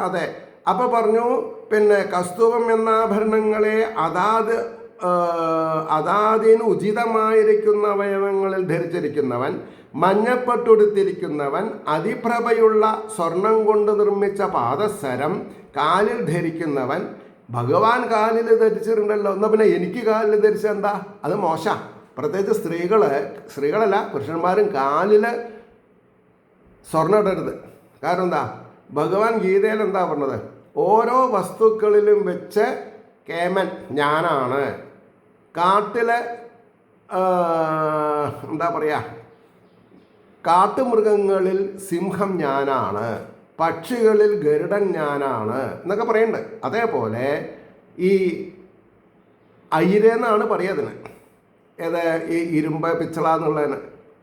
അതെ. അപ്പോൾ പറഞ്ഞു കസ്തൂഭം എന്ന ആഭരണങ്ങളെ അതാതിന് ഉചിതമായിരിക്കുന്ന അവയവങ്ങളിൽ ധരിച്ചിരിക്കുന്നവൻ, മഞ്ഞപ്പട്ടുടുത്തിരിക്കുന്നവൻ, അതിപ്രഭയുള്ള സ്വർണം കൊണ്ട് നിർമ്മിച്ച പാദസരം കാലിൽ ധരിക്കുന്നവൻ, ഭഗവാൻ കാലിൽ ധരിച്ചിട്ടുണ്ടല്ലോ, എന്നാൽ പിന്നെ എനിക്ക് കാലിൽ ധരിച്ച എന്താ? അത് മോശം. പ്രത്യേകിച്ച് സ്ത്രീകളല്ല പുരുഷന്മാരും കാലിൽ സ്വർണ്ണം ഇടരുത്. കാരണം എന്താ? ഭഗവാൻ ഗീതയിൽ എന്താ പറഞ്ഞത്? ഓരോ വസ്തുക്കളിലും വെച്ച് കേമൻ ഞാനാണ്. കാട്ടിലെ എന്താ പറയുക, കാട്ടുമൃഗങ്ങളിൽ സിംഹം ഞാനാണ്, പക്ഷികളിൽ ഗരുഡൻ ഞാനാണ് എന്നൊക്കെ പറയുന്നുണ്ട്. അതേപോലെ ഈ ഐരെന്നാണ് പറയുന്നതിന്, ഏത് ഈ ഇരുമ്പ് പിച്ചള എന്നുള്ളതിന്,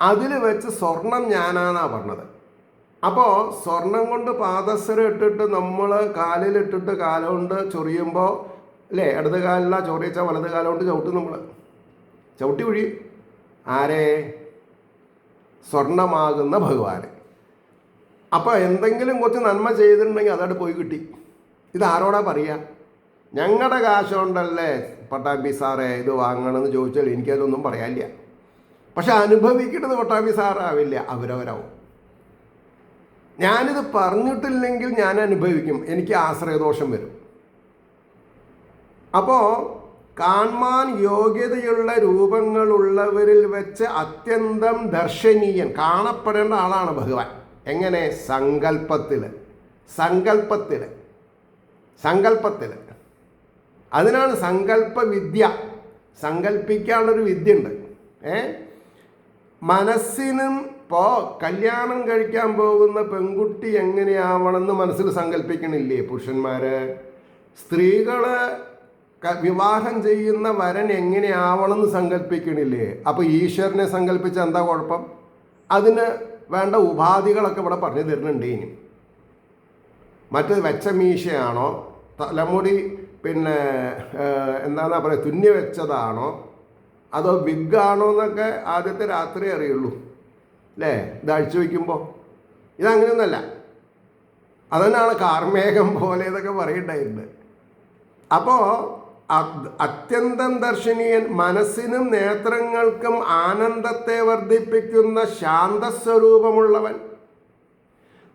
അതിൽ വെച്ച് സ്വർണം ഞാനാന്നാണ് പറഞ്ഞത്. അപ്പോൾ സ്വർണം കൊണ്ട് പാദസരം ഇട്ടിട്ട് നമ്മൾ കാലിലിട്ടിട്ട് കാലുകൊണ്ട് ചൊറിയുമ്പോൾ അല്ലേ, ഇടത് കാലില ചൊറിയിച്ചാൽ വലത് കാലം കൊണ്ട് ചവിട്ടും, നമ്മൾ ചവിട്ടി ഒഴിയും. ആരെ? സ്വർണമാകുന്ന ഭഗവാന്. അപ്പോൾ എന്തെങ്കിലും കുറച്ച് നന്മ ചെയ്തിട്ടുണ്ടെങ്കിൽ അതവിടെ പോയി കിട്ടി. ഇതാരോടാ പറയുക? ഞങ്ങളുടെ കാശുകൊണ്ടല്ലേ പട്ടാമ്പി സാറേ ഇത് വാങ്ങണമെന്ന് ചോദിച്ചാൽ എനിക്കതൊന്നും പറയാനില്ല. പക്ഷെ അനുഭവിക്കേണ്ടത് പട്ടാമ്പി സാറാവില്ല, അവരവരാവും. ഞാനിത് പറഞ്ഞിട്ടില്ലെങ്കിൽ ഞാൻ അനുഭവിക്കും, എനിക്ക് ആശ്രയദോഷം വരും. അപ്പോൾ കാണാൻ യോഗ്യതയുള്ള രൂപങ്ങളുള്ളവരിൽ വെച്ച് അത്യന്തം ദർശനീയൻ, കാണപ്പെടേണ്ട ആളാണ് ഭഗവാൻ. എങ്ങനെ? സങ്കല്പത്തിൽ. അതിനാണ് സങ്കല്പ വിദ്യ. സങ്കല്പിക്കാനുള്ളൊരു വിദ്യ ഉണ്ട്. മനസ്സിനും ഇപ്പോൾ കല്യാണം കഴിക്കാൻ പോകുന്ന പെൺകുട്ടി എങ്ങനെയാവണമെന്ന് മനസ്സിൽ സങ്കല്പിക്കണില്ലേ പുരുഷന്മാർ? സ്ത്രീകൾ വിവാഹം ചെയ്യുന്ന വരൻ എങ്ങനെയാവണമെന്ന് സങ്കല്പിക്കണില്ലേ? അപ്പോൾ ഈശ്വരനെ സങ്കല്പിച്ച എന്താ കുഴപ്പം? അതിന് വേണ്ട ഉപാധികളൊക്കെ ഇവിടെ പറഞ്ഞു തരുന്നുണ്ട്. ഇനി മറ്റത് വെച്ച മീശയാണോ, തലമുടി പിന്നെ എന്താണെന്നാ പറയുക, തുന്നി വെച്ചതാണോ, അതോ വിഗാണോ എന്നൊക്കെ ആദ്യത്തെ രാത്രി അറിയുള്ളൂ അല്ലേ, ഇത് അഴിച്ചു വയ്ക്കുമ്പോൾ. ഇതങ്ങനെയൊന്നല്ല. അതന്നാണ് കാർമേഘം പോലെ എന്നൊക്കെ പറയുന്നുണ്ടായിട്ടുണ്ട്. അപ്പോൾ അത്യന്തം ദർശനീയൻ, മനസ്സിനും നേത്രങ്ങൾക്കും ആനന്ദത്തെ വർദ്ധിപ്പിക്കുന്ന ശാന്തസ്വരൂപമുള്ളവൻ,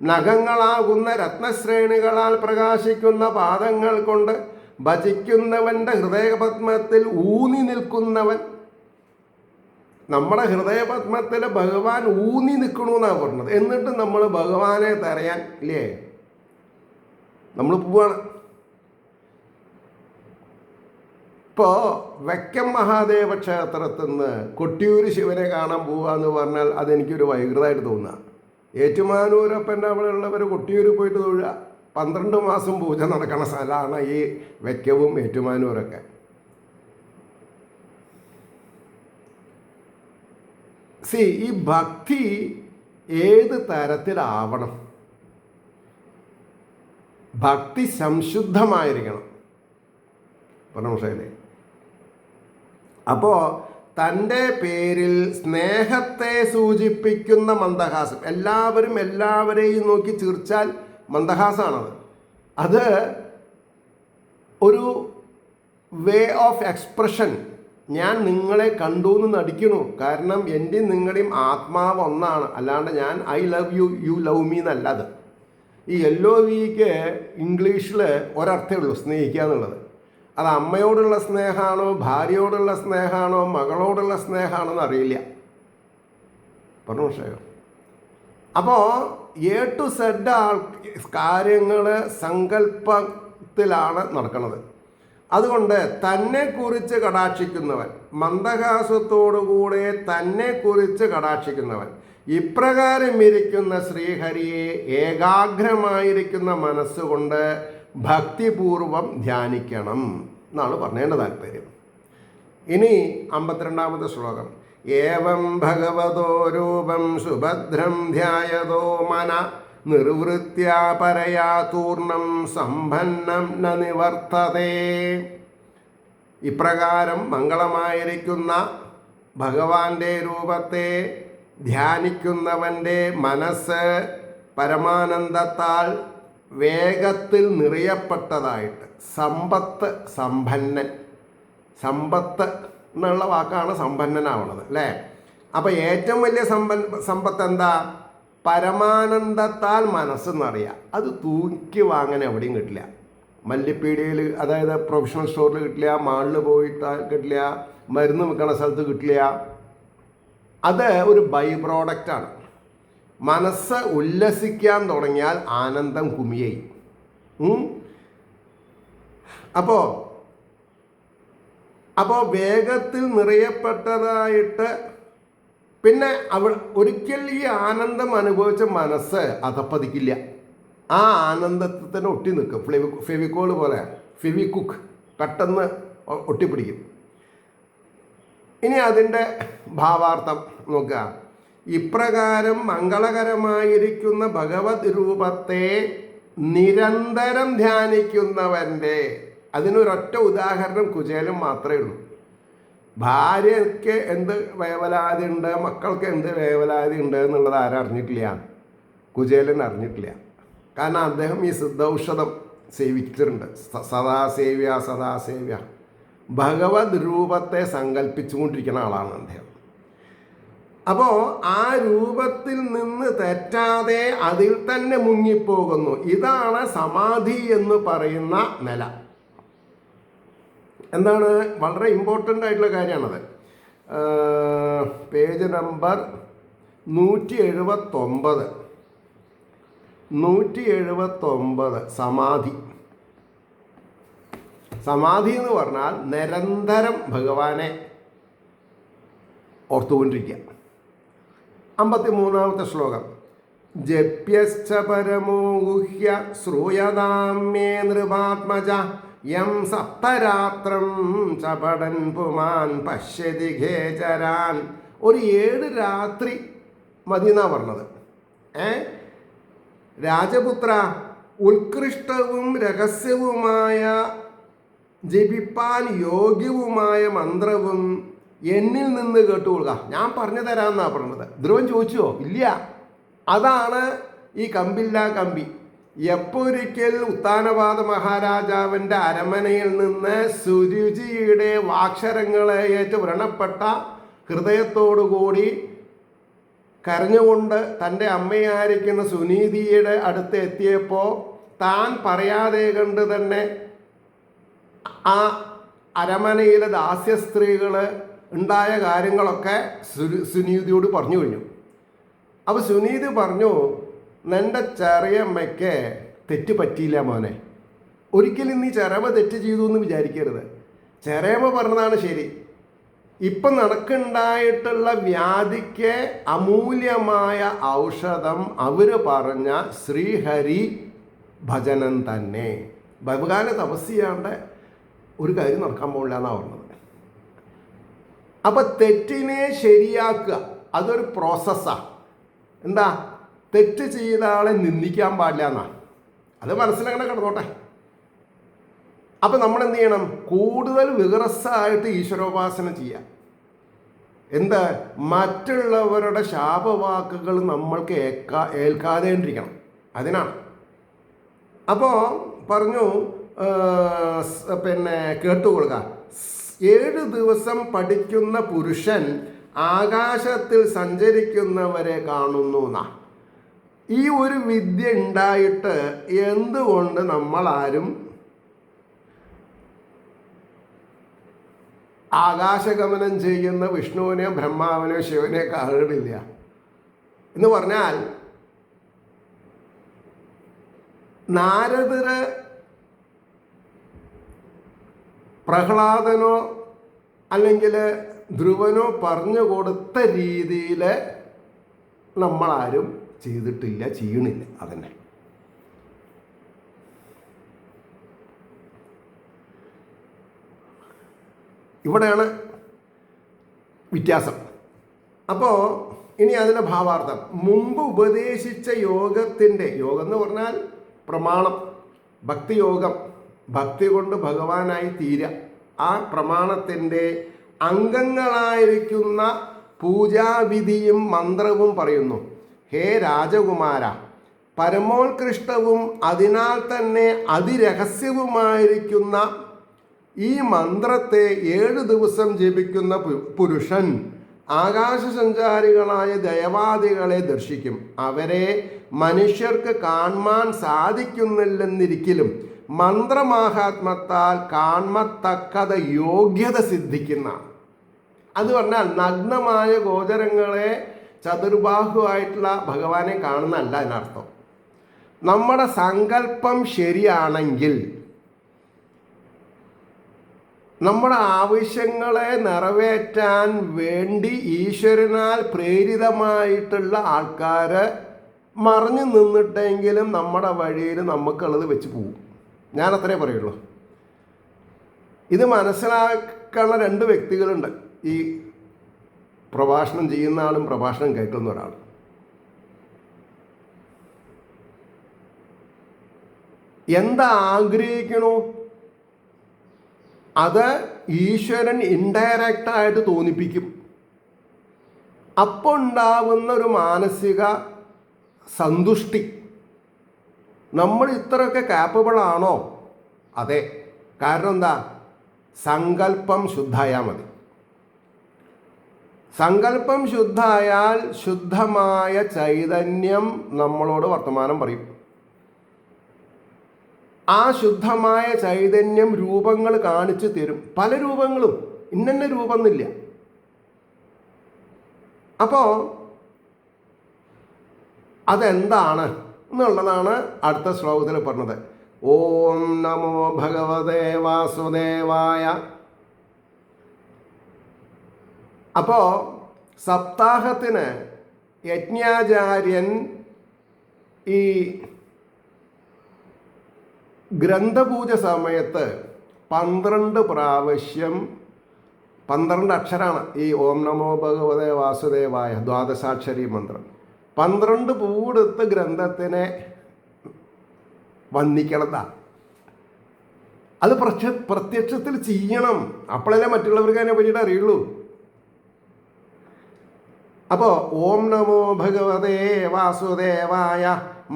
നഖങ്ങളാകുന്ന രത്നശ്രേണികളാൽ പ്രകാശിക്കുന്ന പാദങ്ങൾ കൊണ്ട് ഭജിക്കുന്നവൻ്റെ ഹൃദയപത്മത്തിൽ ഊന്നി നിൽക്കുന്നവൻ. നമ്മുടെ ഹൃദയപത്മത്തിൽ ഭഗവാൻ ഊന്നി നിൽക്കണമെന്നാണ് പറഞ്ഞത്. എന്നിട്ട് നമ്മൾ ഭഗവാനെ തിരയാൻ ഇല്ലേ നമ്മൾ പോവാണ്. ഇപ്പോൾ വൈക്കം മഹാദേവ ക്ഷേത്രത്തിൽ നിന്ന് കൊട്ടിയൂർ ശിവനെ കാണാൻ പോവുക എന്ന് പറഞ്ഞാൽ അതെനിക്കൊരു വൈകൃതമായിട്ട് തോന്നുക. ഏറ്റുമാനൂരപ്പൻ്റെ അവിടെ ഉള്ളവർ കൊട്ടിയൂർ പോയിട്ട് തൊഴുക. 12 മാസം പൂജ നടക്കുന്ന സ്ഥലമാണ് ഈ വൈക്കവും ഏറ്റുമാനൂരൊക്കെ. ഈ ഭക്തി ഏത് തരത്തിലാവണം? ഭക്തി സംശുദ്ധമായിരിക്കണം. മനസ്സിലായില്ലേ? അപ്പോൾ തൻ്റെ പേരിൽ സ്നേഹത്തെ സൂചിപ്പിക്കുന്ന മന്ദഹാസം. എല്ലാവരെയും നോക്കി ചിരിച്ചാൽ മന്ദഹാസമാണത്. അത് ഒരു വേ ഓഫ് എക്സ്പ്രഷൻ. ഞാൻ നിങ്ങളെ കണ്ടു എന്ന് നടിക്കണു. കാരണം എൻ്റെയും നിങ്ങളുടെയും ആത്മാവ് ഒന്നാണ്. അല്ലാണ്ട് ഞാൻ I love you, you love me എന്നല്ലത്. ഈ LOVക്ക് ഇംഗ്ലീഷിൽ ഒരർത്ഥമേ ഉള്ളൂ, സ്നേഹിക്കുക എന്നുള്ളത്. അത് അമ്മയോടുള്ള സ്നേഹമാണോ, ഭാര്യയോടുള്ള സ്നേഹമാണോ, മകളോടുള്ള സ്നേഹമാണോ എന്നറിയില്ല. പറഞ്ഞു മനസ്സിലായോ? അപ്പോൾ A to Z കാര്യങ്ങൾ സങ്കല്പത്തിലാണ് നടക്കുന്നത്. അതുകൊണ്ട് തന്നെക്കുറിച്ച് കടാക്ഷിക്കുന്നവൻ, മന്ദഹാസത്തോടുകൂടെ തന്നെക്കുറിച്ച് കടാക്ഷിക്കുന്നവൻ, ഇപ്രകാരം ഇരിക്കുന്ന ശ്രീഹരിയെ ഏകാഗ്രമായിരിക്കുന്ന മനസ്സുകൊണ്ട് ഭക്തിപൂർവം ധ്യാനിക്കണം എന്നാണ് പറഞ്ഞേണ്ട താല്പര്യം. ഇനി 52ാമത്തെ ശ്ലോകം. ഏവം ഭഗവതോ രൂപം സുഭദ്രം ധ്യായതോ മന നിർവൃത്യാ പരയാ തൂർണം സമ്പന്നം ന നിവർത്തതേ. ഇപ്രകാരം മംഗളമായിരിക്കുന്ന ഭഗവാന്റെ രൂപത്തെ ധ്യാനിക്കുന്നവൻ്റെ മനസ്സ് പരമാനന്ദത്താൽ വേഗത്തിൽ നിറയപ്പെട്ടതായിട്ട്, സമ്പന്നൻ, സമ്പത്ത് എന്നുള്ള വാക്കാണ് സമ്പന്നനാവുന്നത് അല്ലേ. അപ്പോൾ ഏറ്റവും വലിയ സമ്പത്ത് എന്താ? പരമാനന്ദത്താൽ മനസ്സെന്നറിയാം. അത് തൂക്കി വാങ്ങാൻ എവിടെയും കിട്ടില്ല. മല്ലിപ്പീടികയിൽ, അതായത് പ്രൊഫഷണൽ സ്റ്റോറിൽ കിട്ടില്ല, മാളിൽ പോയിട്ട് കിട്ടില്ല, മരുന്ന് വെക്കണ സ്ഥലത്ത് കിട്ടില്ല. അത് ഒരു ബൈ പ്രോഡക്റ്റാണ്. മനസ്സ് ഉല്ലസിക്കാൻ തുടങ്ങിയാൽ ആനന്ദം കുമിയായി. അപ്പോൾ വേഗത്തിൽ നിറയപ്പെട്ടതായിട്ട് പിന്നെ ഒരിക്കൽ ഈ ആനന്ദം അനുഭവിച്ച മനസ്സ് അധപ്പതിക്കില്ല. ആ ആനന്ദത്തിന് ഒട്ടി നിൽക്കും. ഫെവിക്കോൾ പോലെ, ഫെവിക്കുക്ക് പെട്ടെന്ന് ഒട്ടിപ്പിടിക്കും. ഇനി അതിൻ്റെ ഭാവാർത്ഥം നോക്കുക. ഇപ്രകാരം മംഗളകരമായിരിക്കുന്ന ഭഗവത് രൂപത്തെ നിരന്തരം ധ്യാനിക്കുന്നവൻ്റെ, അതിനൊരൊറ്റ ഉദാഹരണം കുചേലൻ മാത്രമേ ഉള്ളൂ. ഭാര്യയ്ക്ക് എന്ത് വേവലാതി ഉണ്ട്, മക്കൾക്ക് എന്ത് വേവലാതി ഉണ്ട് എന്നുള്ളത് ആരും അറിഞ്ഞിട്ടില്ല. കുചേലൻ അറിഞ്ഞിട്ടില്ല. കാരണം അദ്ദേഹം ഈ സിദ്ധൌഷധം സേവിച്ചിട്ടുണ്ട്. സദാസേവ്യ ഭഗവത് രൂപത്തെ സങ്കല്പിച്ചുകൊണ്ടിരിക്കുന്ന ആളാണ് അദ്ദേഹം. അപ്പോൾ ആ രൂപത്തിൽ നിന്ന് തെറ്റാതെ അതിൽ തന്നെ മുങ്ങിപ്പോകുന്നു. ഇതാണ് സമാധി എന്ന് പറയുന്ന നില. എന്താണ് വളരെ ഇമ്പോർട്ടൻ്റ് ആയിട്ടുള്ള കാര്യമാണത്. പേജ് നമ്പർ 179 സമാധി. സമാധി എന്ന് പറഞ്ഞാൽ നിരന്തരം ഭഗവാനെ ഓർത്തുകൊണ്ടിരിക്കുക. 53-ാമത്തെ ശ്ലോകം. ജപ്യശ്ച പരമോ ഗുഹ്യ ശ്രൂയതാമ്യേ നൃപാത്മജ യം സപ്തരാത്രം ചപടൻ പുമാൻ പശ്യതി ഖേചരാൻ. ഒരു 7 രാത്രി മതി എന്നാണ് പറഞ്ഞത്. രാജപുത്ര, ഉത്കൃഷ്ടവും രഹസ്യവുമായ ജപിപ്പാൻ യോഗ്യവുമായ മന്ത്രവും എന്നിൽ നിന്ന് കേട്ടുകൊള്ളുക. ഞാൻ പറഞ്ഞു തരാമെന്നാണ് പറഞ്ഞത്. ധ്രുവൻ ചോദിച്ചോ? ഇല്ല. അതാണ് ഈ കമ്പില്ലാ കമ്പി. എപ്പോഴൊരിക്കൽ ഉത്താനപാദ മഹാരാജാവിൻ്റെ അരമനയിൽ നിന്ന് സുരുചിയുടെ വാക്ഷരങ്ങളെ ഏറ്റ് വ്രണപ്പെട്ട ഹൃദയത്തോടുകൂടി കരഞ്ഞുകൊണ്ട് തൻ്റെ അമ്മയായിരിക്കുന്ന സുനീതിയുടെ അടുത്ത് എത്തിയപ്പോൾ താൻ പറയാതെ കണ്ട് തന്നെ ആ അരമനയിലെ ദാസ്യ സ്ത്രീകൾ ഉണ്ടായ കാര്യങ്ങളൊക്കെ സുനീതിയോട് പറഞ്ഞു കഴിഞ്ഞു. അപ്പോൾ സുനീതി പറഞ്ഞു, നിൻ്റെ ചെറിയമ്മയ്ക്ക് തെറ്റ് പറ്റിയില്ല മോനെ. ഒരിക്കലും നീ ചെറിയമ്മ തെറ്റ് ചെയ്തു എന്ന് വിചാരിക്കരുത്. ചെറിയമ്മ പറഞ്ഞതാണ് ശരി. ഇപ്പം നടക്കുണ്ടായിട്ടുള്ള വ്യാധിക്ക് അമൂല്യമായ ഔഷധം അവർ പറഞ്ഞ ശ്രീഹരി ഭജനം തന്നെ. ഭഗവാനെ തപസ് ചെയ്യാണ്ട് ഒരു കാര്യം നടക്കാൻ പോകില്ല എന്നാണ് പറഞ്ഞത്. അപ്പം തെറ്റിനെ ശരിയാക്കുക അതൊരു പ്രോസസ്സാണ്. എന്താ? തെറ്റ് ചെയ്ത ആളെ നിന്ദിക്കാൻ പാടില്ല എന്നാണ്. അത് മനസ്സിലങ്ങനെ കിടന്നോട്ടെ. അപ്പം നമ്മൾ എന്ത് ചെയ്യണം? കൂടുതൽ വികറസ്സായിട്ട് ഈശ്വരോപാസന ചെയ്യുക. എന്താ? മറ്റുള്ളവരുടെ ശാപവാക്കുകൾ നമ്മൾക്ക് ഏൽക്കാതെണ്ടിരിക്കണം. അതിനാണ്. അപ്പോൾ പറഞ്ഞു, കേട്ടുകൊള്ളുക. 7 ദിവസം പഠിക്കുന്ന പുരുഷൻ ആകാശത്തിൽ സഞ്ചരിക്കുന്നവരെ കാണുന്നു എന്നാ. ഈ ഒരു വിദ്യ ഉണ്ടായിട്ട് എന്തുകൊണ്ട് നമ്മളാരും ആകാശഗമനം ചെയ്യുന്ന വിഷ്ണുവിനെയോ ബ്രഹ്മാവിനെയോ ശിവനെയോ കാണുന്നില്ല? എന്ന് പറഞ്ഞാൽ നാരദര് പ്രഹ്ലാദനോ അല്ലെങ്കിൽ ധ്രുവനോ പറഞ്ഞു കൊടുത്ത രീതിയിൽ നമ്മളാരും ചെയ്തിട്ടില്ല, ചെയ്യണില്ല. അതന്നെ. ഇവിടെയാണ് വ്യത്യാസം. അപ്പോൾ ഇനി അതിൻ്റെ ഭാവാർത്ഥം. മുമ്പ് ഉപദേശിച്ച യോഗത്തിൻ്റെ, യോഗം എന്ന് പറഞ്ഞാൽ പ്രമാണം, ഭക്തിയോഗം, ഭക്തി കൊണ്ട് ഭഗവാനായി തീരുക. ആ പ്രമാണത്തിൻ്റെ അംഗങ്ങളായിരിക്കുന്ന പൂജാവിധിയും മന്ത്രവും പറയുന്നു. ഹേ രാജകുമാര, പരമോത്കൃഷ്ടവും അതിനാൽ തന്നെ അതിരഹസ്യവുമായിരിക്കുന്ന ഈ മന്ത്രത്തെ 7 ദിവസം ജപിക്കുന്ന പുരുഷൻ ആകാശസഞ്ചാരികളായ ദൈവാദികളെ ദർശിക്കും. അവരെ മനുഷ്യർക്ക് കാണുവാൻ സാധിക്കുന്നില്ലെന്നിരിക്കലും മന്ത്രമാഹാത്മത്താൽ കാണത്തക്കത യോഗ്യത സിദ്ധിക്കുന്ന, അത് പറഞ്ഞാൽ നഗ്നമായ ഗോചരങ്ങളെ ചതുർബാഹുവായിട്ടുള്ള ഭഗവാനെ കാണുന്നതല്ല എന്നർത്ഥം. നമ്മുടെ സങ്കല്പം ശരിയാണെങ്കിൽ നമ്മുടെ ആവശ്യങ്ങളെ നിറവേറ്റാൻ വേണ്ടി ഈശ്വരനാൽ പ്രേരിതമായിട്ടുള്ള ആൾക്കാർ മറിഞ്ഞു നിന്നിട്ടെങ്കിലും നമ്മുടെ വഴിയിൽ നമുക്കുള്ളത് വെച്ച് പോവും. ഞാനത്രേ പറയുള്ളൂ. ഇത് മനസ്സിലാക്കുന്ന രണ്ട് വ്യക്തികളുണ്ട്, ഈ പ്രഭാഷണം ചെയ്യുന്ന ആളും പ്രഭാഷണം കേൾക്കുന്ന ഒരാൾ. എന്താ ആഗ്രഹിക്കണോ അത് ഈശ്വരൻ ഇൻഡയറക്റ്റായിട്ട് തോന്നിപ്പിക്കും. അപ്പോൾ ഉണ്ടാവുന്ന ഒരു മാനസിക സന്തുഷ്ടി, നമ്മൾ ഇത്രയൊക്കെ കാപ്പബിൾ ആണോ? അതെ. കാരണം എന്താ? സങ്കല്പം ശുദ്ധായാൽ മതി. സങ്കല്പം ശുദ്ധായാൽ ശുദ്ധമായ ചൈതന്യം നമ്മളോട് വർത്തമാനം പറയും. ആ ശുദ്ധമായ ചൈതന്യം രൂപങ്ങൾ കാണിച്ചു തരും. പല രൂപങ്ങളും, ഇന്ന രൂപമൊന്നുമില്ല. അപ്പോൾ അതെന്താണ് എന്നുള്ളതാണ് അടുത്ത ശ്ലോകത്തിൽ പറഞ്ഞത്. ഓം നമോ ഭഗവതേ വാസുദേവായ. അപ്പോൾ സപ്താഹത്തിന് യജ്ഞാചാര്യൻ ഈ ഗ്രന്ഥപൂജ സമയത്ത് 12 പ്രാവശ്യം, 12 അക്ഷരമാണ് ഈ ഓം നമോ ഭഗവതേ വാസുദേവായ ദ്വാദശാക്ഷരി മന്ത്രം. 12 പൂവെടുത്ത് ഗ്രന്ഥത്തിനെ വന്ദിക്കണതാണ്. അത് പ്രത്യക്ഷത്തിൽ ചെയ്യണം. അപ്പോഴല്ലേ മറ്റുള്ളവർക്ക് അതിനെ പറ്റിയിട്ട് അറിയുള്ളൂ. അപ്പോൾ ഓം നമോ ഭഗവതേ വാസുദേവായ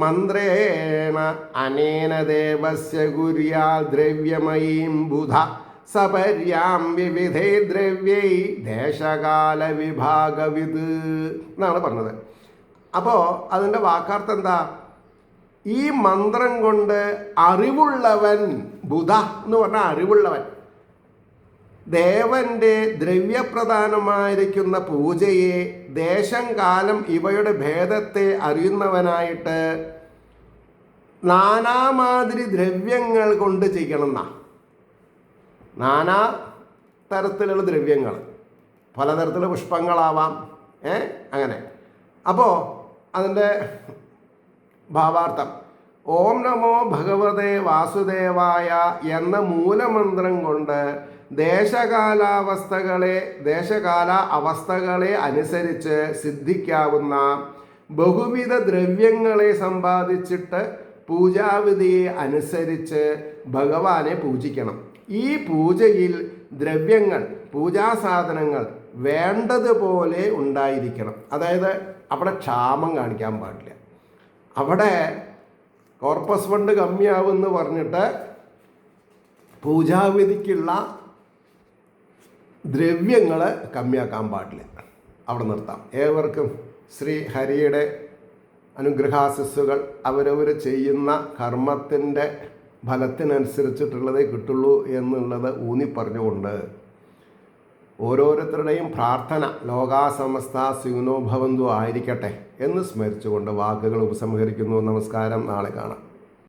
മന്ത്രേണ അനേന ദേവസ്യ ഗുര്യാൽ ദ്രവ്യമയീം ബുധ സപര്യാം വിവിധേ ദ്രവ്യൈ ദേശകാല വിഭാഗവിത് എന്നാണ് പറഞ്ഞത്. അപ്പോൾ അതിൻ്റെ വാക്കാർത്ഥം എന്താ? ഈ മന്ത്രം കൊണ്ട് അറിവുള്ളവൻ, ബുധ എന്ന് പറഞ്ഞാൽ അറിവുള്ളവൻ, ദേവൻ്റെ ദ്രവ്യപ്രധാനമായിരിക്കുന്ന പൂജയെ ദേശം കാലം ഇവയുടെ ഭേദത്തെ അറിയുന്നവനായിട്ട് നാനാമാതിരി ദ്രവ്യങ്ങൾ കൊണ്ട് ചെയ്യണമെന്നാ. നാനാ തരത്തിലുള്ള ദ്രവ്യങ്ങൾ, പലതരത്തിലുള്ള പുഷ്പങ്ങളാവാം, അങ്ങനെ. അപ്പോൾ അതിൻ്റെ ഭാവാർത്ഥം ഓം നമോ ഭഗവതേ വാസുദേവായ എന്ന മൂലമന്ത്രം കൊണ്ട് ദേശകാല അവസ്ഥകളെ അനുസരിച്ച് സിദ്ധിക്കാവുന്ന ബഹുവിധ ദ്രവ്യങ്ങളെ സമ്പാദിച്ചിട്ട് പൂജാവിധിയെ അനുസരിച്ച് ഭഗവാനെ പൂജിക്കണം. ഈ പൂജയിൽ ദ്രവ്യങ്ങൾ, പൂജാസാധനങ്ങൾ വേണ്ടതുപോലെ ഉണ്ടായിരിക്കണം. അതായത് അവിടെ ക്ഷാമം കാണിക്കാൻ പാടില്ല. അവിടെ കോർപ്പസ് ഫണ്ട് കമ്മിയാവുമെന്ന് പറഞ്ഞിട്ട് പൂജാവിധിക്കുള്ള ദ്രവ്യങ്ങൾ കമ്മിയാക്കാൻ പാടില്ല. അവിടെ നിർത്താം. ഏവർക്കും ശ്രീ ഹരിയുടെ അനുഗ്രഹാശിസ്സുകൾ. അവരവർ ചെയ്യുന്ന കർമ്മത്തിൻ്റെ ഫലത്തിനനുസരിച്ചിട്ടുള്ളതേ കിട്ടുള്ളൂ എന്നുള്ളത് ഊന്നി പറഞ്ഞുകൊണ്ട് ഓരോരുത്തരുടെയും പ്രാർത്ഥന ലോകാസമസ്ത സുഖിനോ ഭവന്തു ആയിരിക്കട്ടെ എന്ന് സ്മരിച്ചുകൊണ്ട് വാക്കുകൾ ഉപസംഹരിക്കുന്നു. നമസ്കാരം. നാളെ കാണാം.